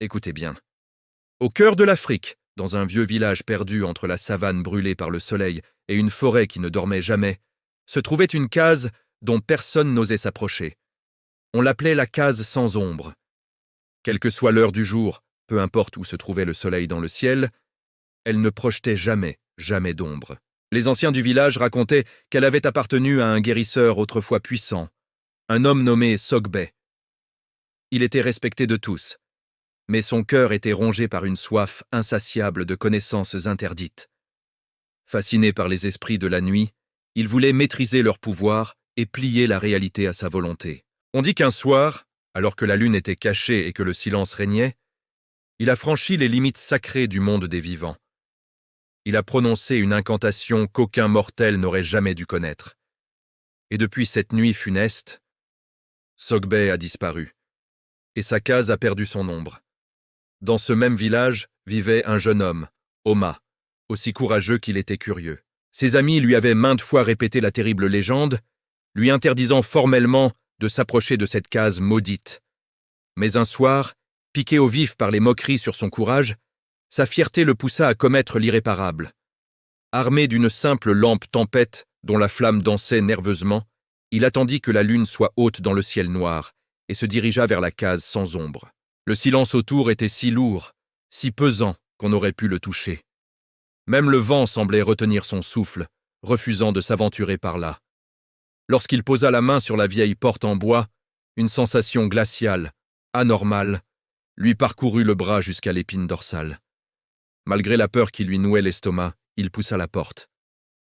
Écoutez bien. Au cœur de l'Afrique, dans un vieux village perdu entre la savane brûlée par le soleil et une forêt qui ne dormait jamais, se trouvait une case dont personne n'osait s'approcher. On l'appelait la case sans ombre. Quelle que soit l'heure du jour, peu importe où se trouvait le soleil dans le ciel, elle ne projetait jamais d'ombre. Les anciens du village racontaient qu'elle avait appartenu à un guérisseur autrefois puissant, un homme nommé Sogbe. Il était respecté de tous, mais son cœur était rongé par une soif insatiable de connaissances interdites. Fasciné par les esprits de la nuit, il voulait maîtriser leur pouvoir et plier la réalité à sa volonté. On dit qu'un soir, alors que la lune était cachée et que le silence régnait, il a franchi les limites sacrées du monde des vivants. Il a prononcé une incantation qu'aucun mortel n'aurait jamais dû connaître. Et depuis cette nuit funeste, Sogbe a disparu, et sa case a perdu son ombre. Dans ce même village vivait un jeune homme, Oma, aussi courageux qu'il était curieux. Ses amis lui avaient maintes fois répété la terrible légende, lui interdisant formellement de s'approcher de cette case maudite. Mais un soir, piqué au vif par les moqueries sur son courage, sa fierté le poussa à commettre l'irréparable. Armé d'une simple lampe tempête dont la flamme dansait nerveusement, il attendit que la lune soit haute dans le ciel noir et se dirigea vers la case sans ombre. Le silence autour était si lourd, si pesant qu'on aurait pu le toucher. Même le vent semblait retenir son souffle, refusant de s'aventurer par là. Lorsqu'il posa la main sur la vieille porte en bois, une sensation glaciale, anormale, lui parcourut le bras jusqu'à l'épine dorsale. Malgré la peur qui lui nouait l'estomac, il poussa la porte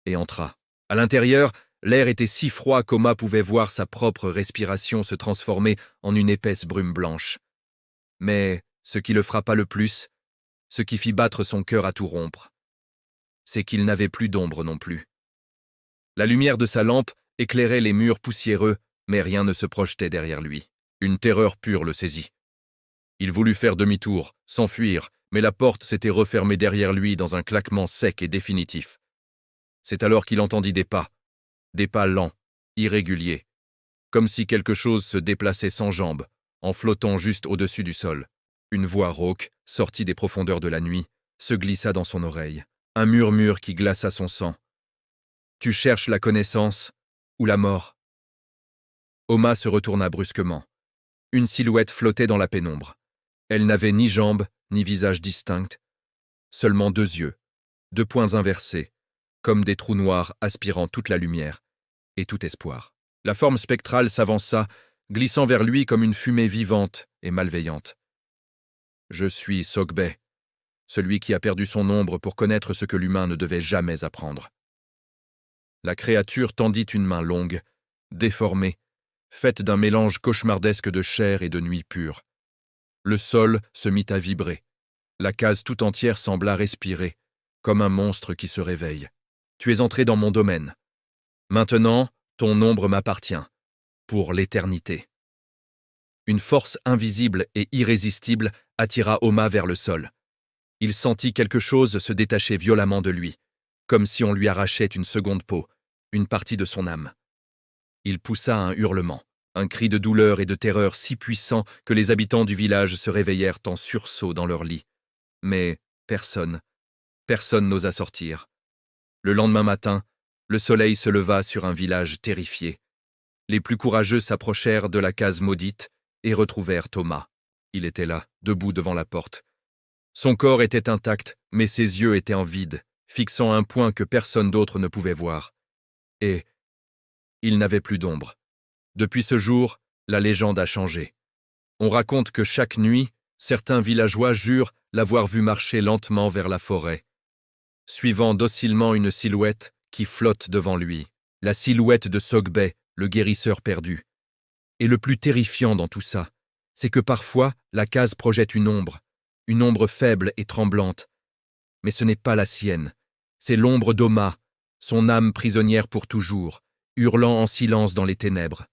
et entra. À l'intérieur, l'air était si froid qu'Oma pouvait voir sa propre respiration se transformer en une épaisse brume blanche. Mais ce qui le frappa le plus, ce qui fit battre son cœur à tout rompre, c'est qu'il n'avait plus d'ombre non plus. La lumière de sa lampe éclairait les murs poussiéreux, mais rien ne se projetait derrière lui. Une terreur pure le saisit. Il voulut faire demi-tour, s'enfuir, mais la porte s'était refermée derrière lui dans un claquement sec et définitif. C'est alors qu'il entendit des pas lents, irréguliers, comme si quelque chose se déplaçait sans jambes, en flottant juste au-dessus du sol. Une voix rauque, sortie des profondeurs de la nuit, se glissa dans son oreille, un murmure qui glaça son sang. « Tu cherches la connaissance ou la mort ?» Oma se retourna brusquement. Une silhouette flottait dans la pénombre. Elle n'avait ni jambes, ni visage distinct, seulement deux yeux, deux points inversés, comme des trous noirs aspirant toute la lumière et tout espoir. La forme spectrale s'avança, glissant vers lui comme une fumée vivante et malveillante. « Je suis Sogbe, celui qui a perdu son ombre pour connaître ce que l'humain ne devait jamais apprendre. » La créature tendit une main longue, déformée, faite d'un mélange cauchemardesque de chair et de nuit pure. Le sol se mit à vibrer. La case tout entière sembla respirer, comme un monstre qui se réveille. « Tu es entré dans mon domaine. Maintenant, ton ombre m'appartient, pour l'éternité. » Une force invisible et irrésistible attira Oma vers le sol. Il sentit quelque chose se détacher violemment de lui, comme si on lui arrachait une seconde peau, une partie de son âme. Il poussa un hurlement, un cri de douleur et de terreur si puissant que les habitants du village se réveillèrent en sursaut dans leur lit. Mais personne n'osa sortir. Le lendemain matin, le soleil se leva sur un village terrifié. Les plus courageux s'approchèrent de la case maudite et retrouvèrent Thomas. Il était là, debout devant la porte. Son corps était intact, mais ses yeux étaient en vide, fixant un point que personne d'autre ne pouvait voir. Et il n'avait plus d'ombre. Depuis ce jour, la légende a changé. On raconte que chaque nuit, certains villageois jurent l'avoir vu marcher lentement vers la forêt, suivant docilement une silhouette qui flotte devant lui, la silhouette de Sogbe, le guérisseur perdu. Et le plus terrifiant dans tout ça, c'est que parfois la case projette une ombre faible et tremblante. Mais ce n'est pas la sienne, c'est l'ombre d'Oma, son âme prisonnière pour toujours, hurlant en silence dans les ténèbres.